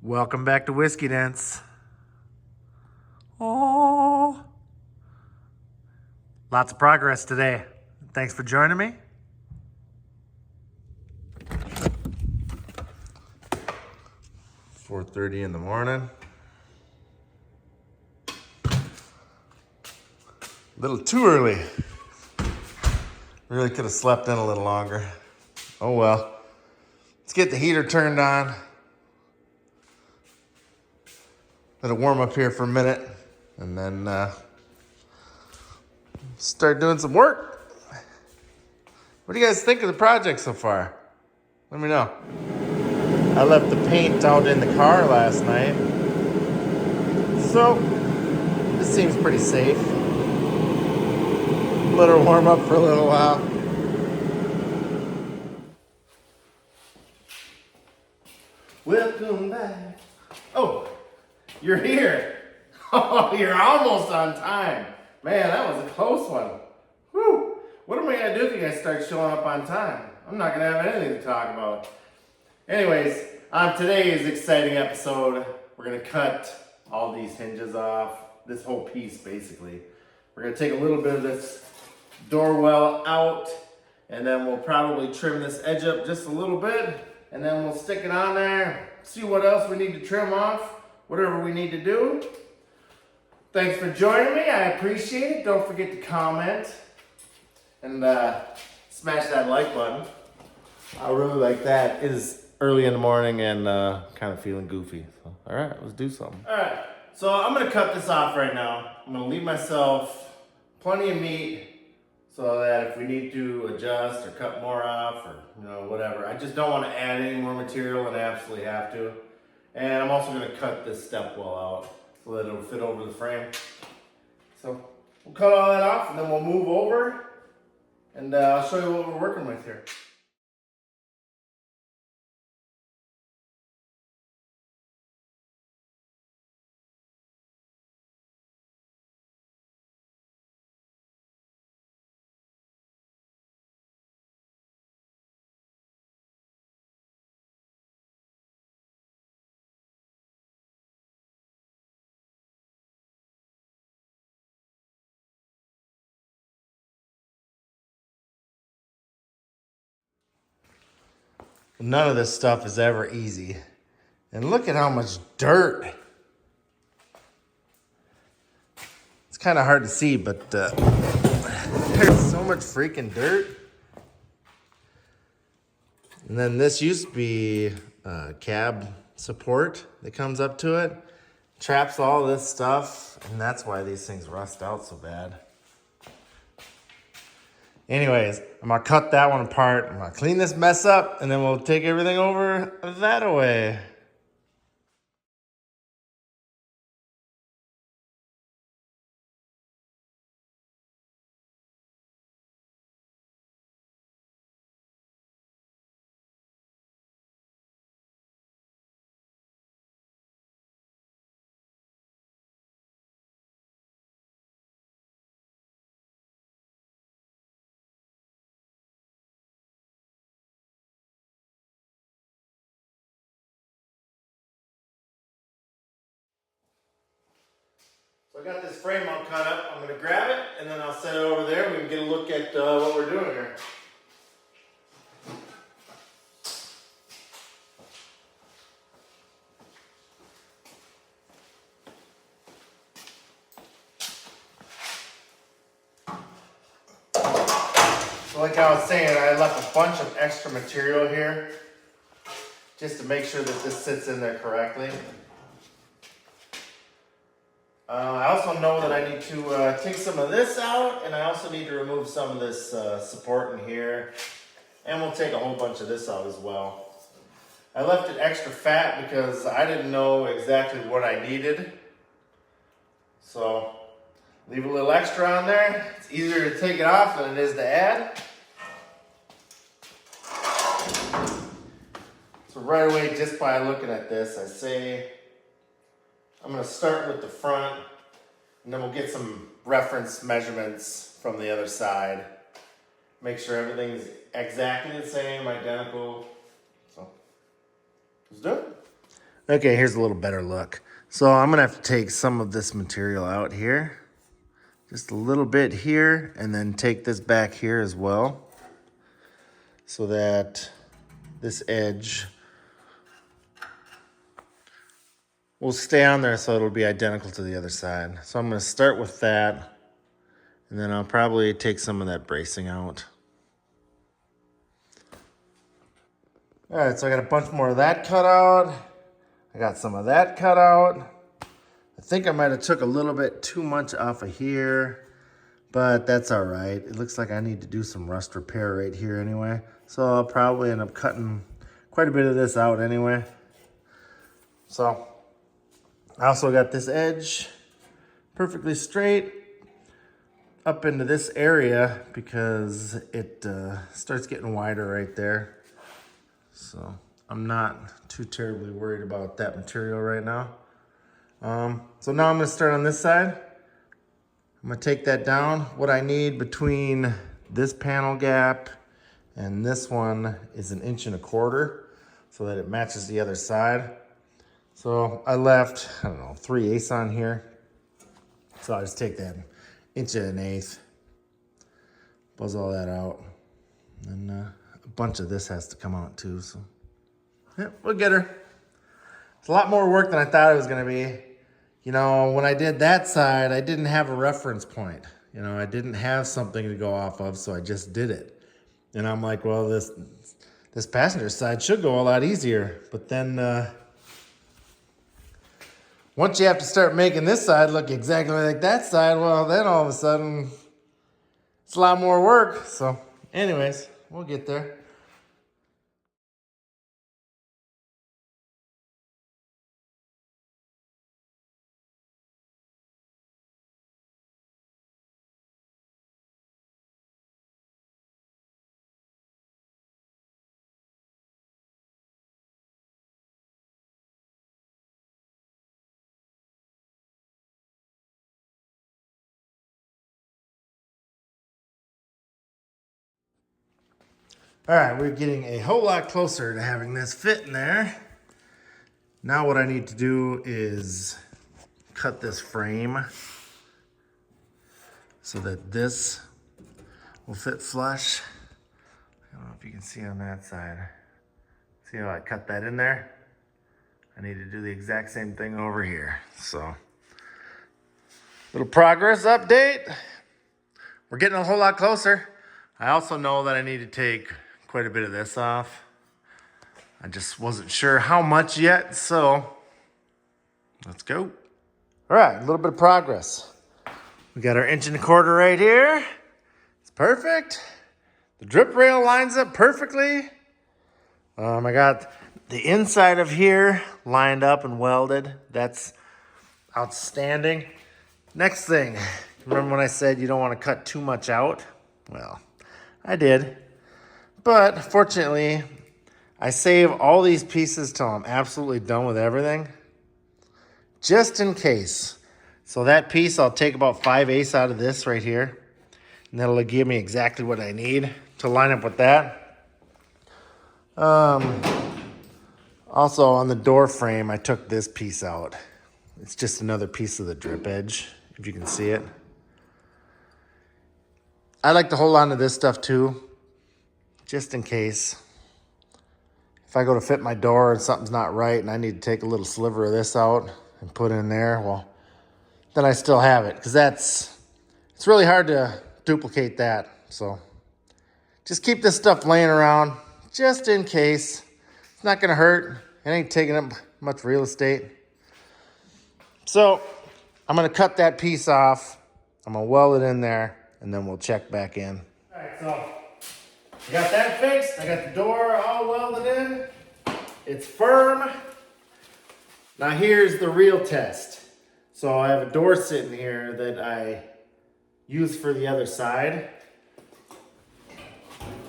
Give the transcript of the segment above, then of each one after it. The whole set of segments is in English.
Welcome back to Whiskey Dents. Oh, lots of progress today. Thanks for joining me. $4:30 in the morning. A little too early. Really could have slept in a little longer. Oh well. Let's get the heater turned on. Let it warm up here for a minute, and then start doing some work. What do you guys think of the project so far? Let me know. I left the paint out in the car last night, so this seems pretty safe. Let her warm up for a little while. Welcome back. Oh, you're here. Oh, you're almost on time. Man, that was a close one. Whew. What am I going to do if you guys start showing up on time? I'm not going to have anything to talk about. Anyways, on today's exciting episode, we're going to cut all these hinges off. This whole piece, basically. We're going to take a little bit of this door well out, and then we'll probably trim this edge up just a little bit, and then we'll stick it on there, see what else we need to trim off, whatever we need to do. Thanks for joining me. I appreciate it. Don't forget to comment and smash that like button. I really like that. It is early in the morning and kind of feeling goofy. So, all right, let's do something. All right, so I'm going to cut this off right now. I'm going to leave myself plenty of meat so that if we need to adjust or cut more off or whatever. I just don't want to add any more material than I absolutely have to. And I'm also going to cut this step well out so that it'll fit over the frame. So we'll cut all that off and then we'll move over and I'll show you what we're working with here. None of this stuff is ever easy. And look at how much dirt. It's kind of hard to see, but there's so much freaking dirt. And then this used to be cab support that comes up to it. Traps all this stuff, and that's why these things rust out so bad. Anyways, I'm gonna cut that one apart. I'm gonna clean this mess up, and then we'll take everything over that way. So I got this frame all cut up. I'm gonna grab it, and then I'll set it over there. We can get a look at what we're doing here. So like I was saying, I left a bunch of extra material here just to make sure that this sits in there correctly. I also know that I need to take some of this out, and I also need to remove some of this support in here, and we'll take a whole bunch of this out as well. I left it extra fat because I didn't know exactly what I needed, so leave a little extra on there. It's easier to take it off than it is to add. So right away, just by looking at this, I say I'm going to start with the front, and then we'll get some reference measurements from the other side. Make sure everything's exactly the same, identical. So, let's do it. Okay, here's a little better look. So I'm gonna have to take some of this material out here. Just a little bit here, and then take this back here as well, so that this edge will stay on there so it'll be identical to the other side. So I'm gonna start with that, and then I'll probably take some of that bracing out. All right, so I got a bunch more of that cut out. I got some of that cut out. I think I might have took a little bit too much off of here, but that's all right. It looks like I need to do some rust repair right here anyway. So I'll probably end up cutting quite a bit of this out anyway. So I also got this edge perfectly straight up into this area because it starts getting wider right there. So I'm not too terribly worried about that material right now. So now I'm gonna start on this side. I'm gonna take that down. What I need between this panel gap and this one is 1.25 inches so that it matches the other side. So I left, I don't know, 3/8 on here. So I'll just take that 1 1/8, buzz all that out. And a bunch of this has to come out too, so yeah, we'll get her. It's a lot more work than I thought it was gonna be. You know, when I did that side, I didn't have a reference point. You know, I didn't have something to go off of, so I just did it. And I'm like, well, this passenger side should go a lot easier. But then once you have to start making this side look exactly like that side, well, then all of a sudden, it's a lot more work. So anyways, we'll get there. All right, we're getting a whole lot closer to having this fit in there. Now what I need to do is cut this frame so that this will fit flush. I don't know if you can see on that side. See how I cut that in there? I need to do the exact same thing over here. So, little progress update. We're getting a whole lot closer. I also know that I need to take quite a bit of this off. I just wasn't sure how much yet, so let's go. All right, a little bit of progress. We got our 1.25 inches right here. It's perfect. The drip rail lines up perfectly. I got the inside of here lined up and welded. That's outstanding. Next thing, remember when I said you don't want to cut too much out? Well, I did. But fortunately, I save all these pieces till I'm absolutely done with everything, just in case. So that piece, I'll take about 5/8 out of this right here, and that'll give me exactly what I need to line up with that. Also on the door frame, I took this piece out. It's just another piece of the drip edge, if you can see it. I like to hold on to this stuff too, just in case. If I go to fit my door and something's not right and I need to take a little sliver of this out and put it in there, well, then I still have it, because it's really hard to duplicate that. So just keep this stuff laying around just in case. It's not gonna hurt. It ain't taking up much real estate. So I'm gonna cut that piece off. I'm gonna weld it in there, and then we'll check back in. All right, so I got that fixed. I got the door all welded in. It's firm. Now here's the real test. So I have a door sitting here that I use for the other side.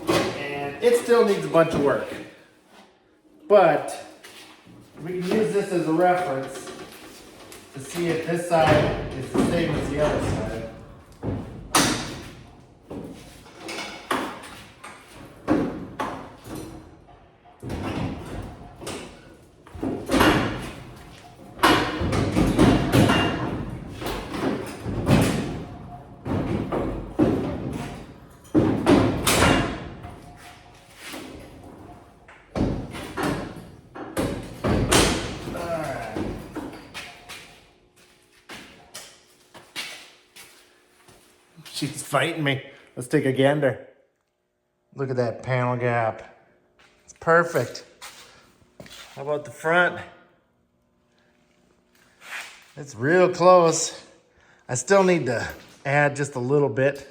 And it still needs a bunch of work. But we can use this as a reference to see if this side is the same as the other side. She's fighting me. Let's take a gander. Look at that panel gap. It's perfect. How about the front? It's real close. I still need to add just a little bit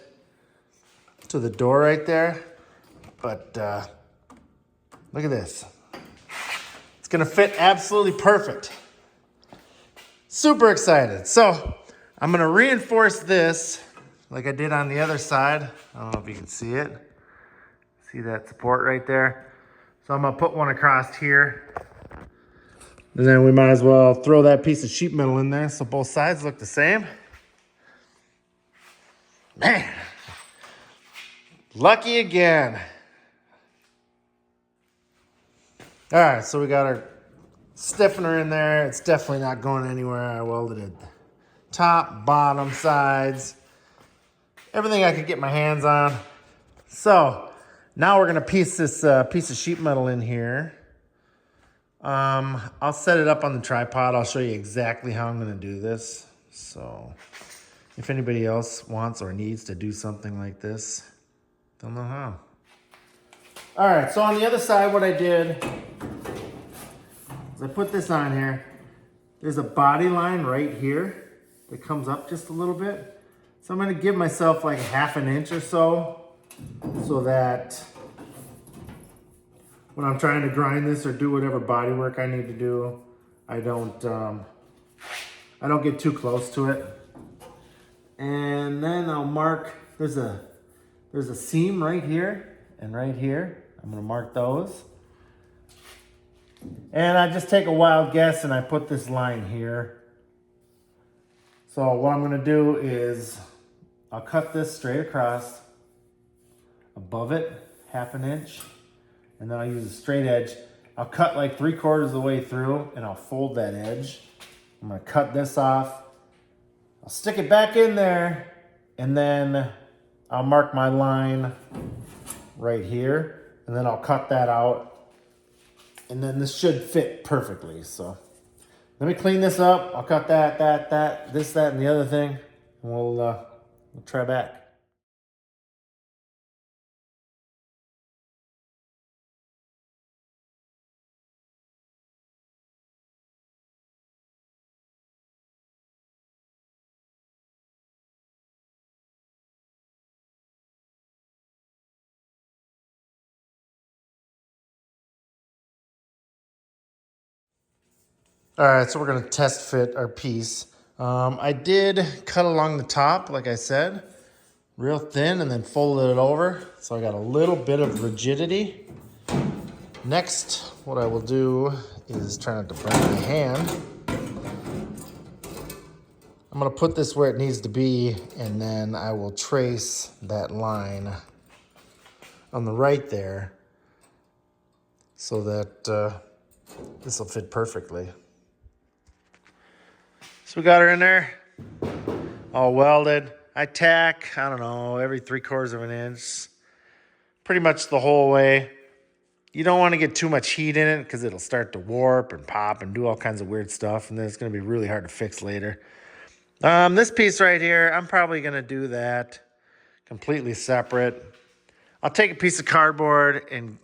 to the door right there. But look at this. It's gonna fit absolutely perfect. Super excited. So I'm gonna reinforce this like I did on the other side. I don't know if you can see it. See that support right there? So I'm gonna put one across here. And then we might as well throw that piece of sheet metal in there so both sides look the same. Man, lucky again. All right, so we got our stiffener in there. It's definitely not going anywhere. I welded it top, bottom, sides, everything I could get my hands on. So now we're gonna piece this piece of sheet metal in here. I'll set it up on the tripod. I'll show you exactly how I'm gonna do this. So if anybody else wants or needs to do something like this, they'll know how. All right, so on the other side, what I did is I put this on here. There's a body line right here that comes up just a little bit. So I'm gonna give myself like 1/2 inch or so that when I'm trying to grind this or do whatever body work I need to do, I don't get too close to it. And then I'll mark, there's a seam right here and right here. I'm gonna mark those. And I just take a wild guess and I put this line here. So what I'm gonna do is I'll cut this straight across, above it, 1/2 inch, and then I'll use a straight edge. I'll cut like 3/4 of the way through and I'll fold that edge. I'm gonna cut this off. I'll stick it back in there and then I'll mark my line right here and then I'll cut that out. And then this should fit perfectly. So let me clean this up. I'll cut that, this, that, and the other thing. And we'll try back. All right, so we're gonna test fit our piece. I did cut along the top, like I said, real thin and then folded it over. So I got a little bit of rigidity. Next, what I will do is try not to burn my hand. I'm gonna put this where it needs to be and then I will trace that line on the right there so that this will fit perfectly. So we got her in there, all welded. I tack, I don't know, every 3/4 of an inch, pretty much the whole way. You don't want to get too much heat in it because it'll start to warp and pop and do all kinds of weird stuff, and then it's going to be really hard to fix later. This piece right here, I'm probably going to do that completely separate. I'll take a piece of cardboard and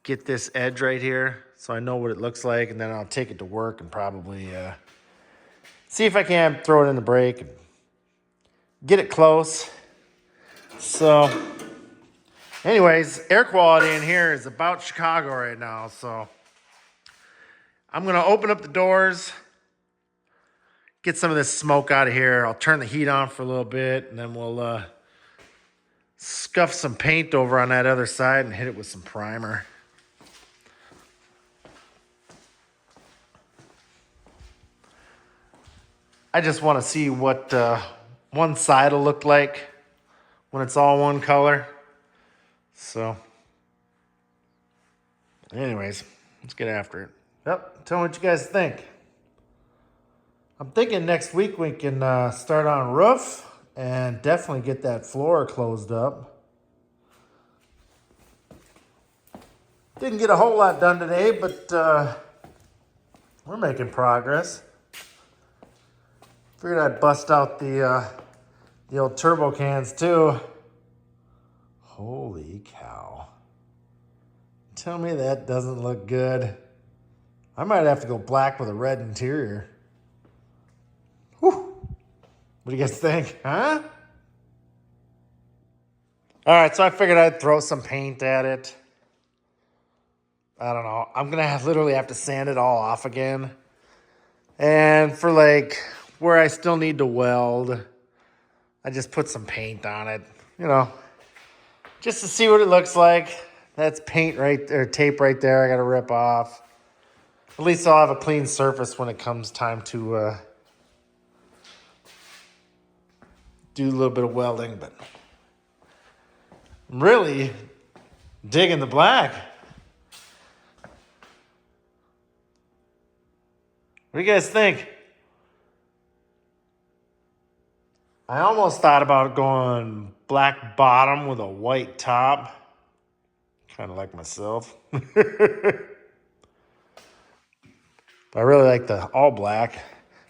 get this edge right here so I know what it looks like, and then I'll take it to work and probably see if I can throw it in the brake and get it close. So anyways, air quality in here is about Chicago right now, so I'm gonna open up the doors, get some of this smoke out of here. I'll turn the heat on for a little bit, and then we'll scuff some paint over on that other side and hit it with some primer. I just want to see what one side will look like when it's all one color. So anyways, let's get after it. Yep, tell me what you guys think. I'm thinking next week we can start on roof and definitely get that floor closed up. Didn't get a whole lot done today, but we're making progress. Figured I'd bust out the The old turbo cans too. Holy cow. Tell me that doesn't look good. I might have to go black with a red interior. Whew. What do you guys think, huh? All right, so I figured I'd throw some paint at it. I don't know. I'm going to literally have to sand it all off again. And for like where I still need to weld, I just put some paint on it, you know, just to see what it looks like. That's paint right there, tape right there I got to rip off. At least I'll have a clean surface when it comes time to do a little bit of welding, but I'm really digging the black. What do you guys think? I almost thought about going black bottom with a white top. Kind of like myself. I really like the all black.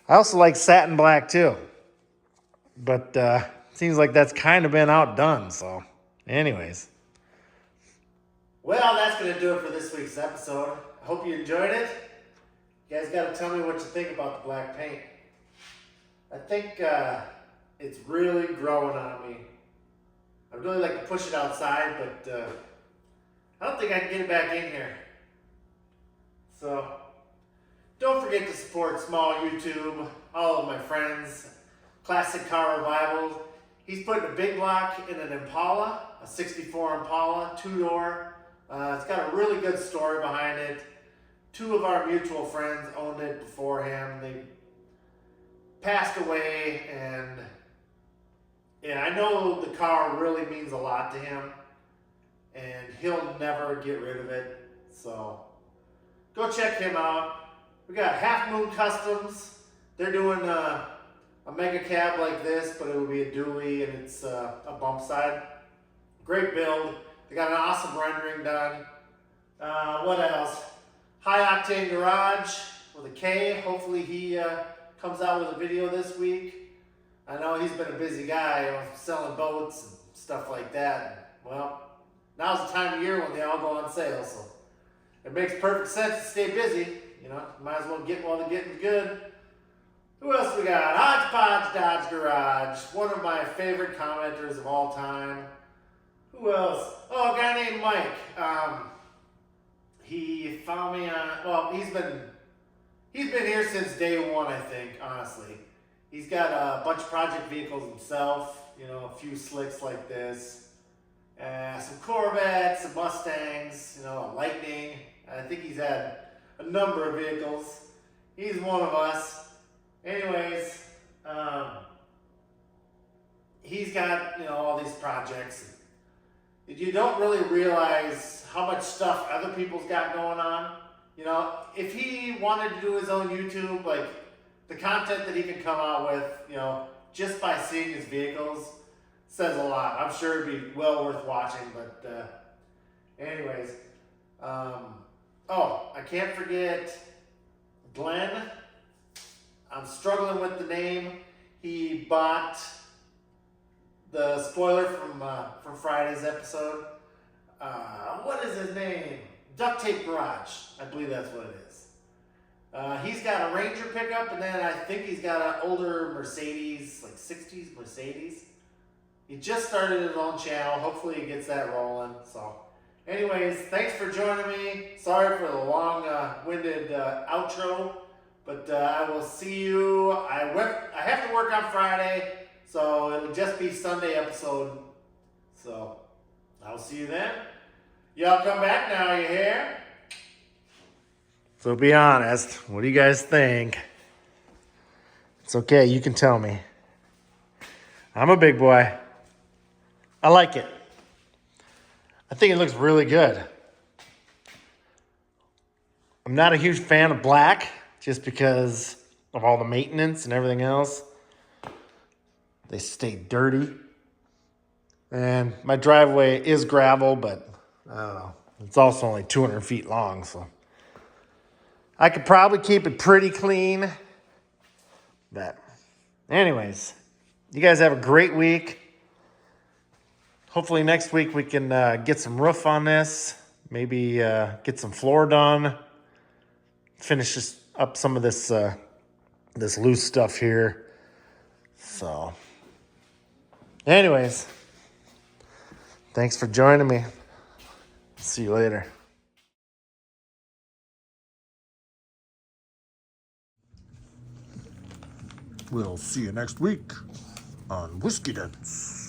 I also like satin black too. But seems like that's kind of been outdone, so anyways. Well, that's going to do it for this week's episode. I hope you enjoyed it. You guys got to tell me what you think about the black paint. I think it's really growing on me. I'd really like to push it outside, but I don't think I can get it back in here. So, don't forget to support Small YouTube, all of my friends, Classic Car Revival. He's putting a big block in an Impala, a 64 Impala, 2-door. It's got a really good story behind it. Two of our mutual friends owned it before him. They passed away, and yeah, I know the car really means a lot to him, and he'll never get rid of it. So go check him out. We got Half Moon Customs. They're doing a mega cab like this, but it will be a dually, and it's a bump side. Great build. They got an awesome rendering done. What else? High Octane Garage with a K. Hopefully he comes out with a video this week. I know he's been a busy guy, selling boats and stuff like that. Well, now's the time of year when they all go on sale, so it makes perfect sense to stay busy. You know, might as well get while the getting's good. Who else we got? Hodgepodge Dodge Garage, one of my favorite commenters of all time. Who else? Oh, a guy named Mike. He found me on, well, he's been here since day one, I think, honestly. He's got a bunch of project vehicles himself, you know, a few slicks like this, some Corvettes, some Mustangs, you know, a Lightning. I think he's had a number of vehicles. He's one of us. Anyways, he's got, you know, all these projects. You don't really realize how much stuff other people's got going on. You know, if he wanted to do his own YouTube, like the content that he can come out with, you know, just by seeing his vehicles says a lot. I'm sure it'd be well worth watching, but anyways. Oh, I can't forget Glenn. I'm struggling with the name. He bought the spoiler from Friday's episode. What is his name? Duct Tape Garage. I believe that's what it is. He's got a Ranger pickup, and then I think he's got an older Mercedes, like 60s Mercedes. He just started his own channel. Hopefully he gets that rolling. So, anyways, thanks for joining me. Sorry for the long-winded outro, but I will see you. I have to work on Friday, so it'll just be Sunday episode. So, I'll see you then. Y'all come back now, you hear? So be honest, what do you guys think? It's okay, you can tell me. I'm a big boy. I like it. I think it looks really good. I'm not a huge fan of black, just because of all the maintenance and everything else. They stay dirty. And my driveway is gravel, but I don't know. It's also only 200 feet long, so I could probably keep it pretty clean. But anyways, You guys have a great week. Hopefully next week we can get some roof on this. Maybe get some floor done. Finish up some of this this loose stuff here. So, anyways, thanks for joining me. See you later. We'll see you next week on Whiskey Dents.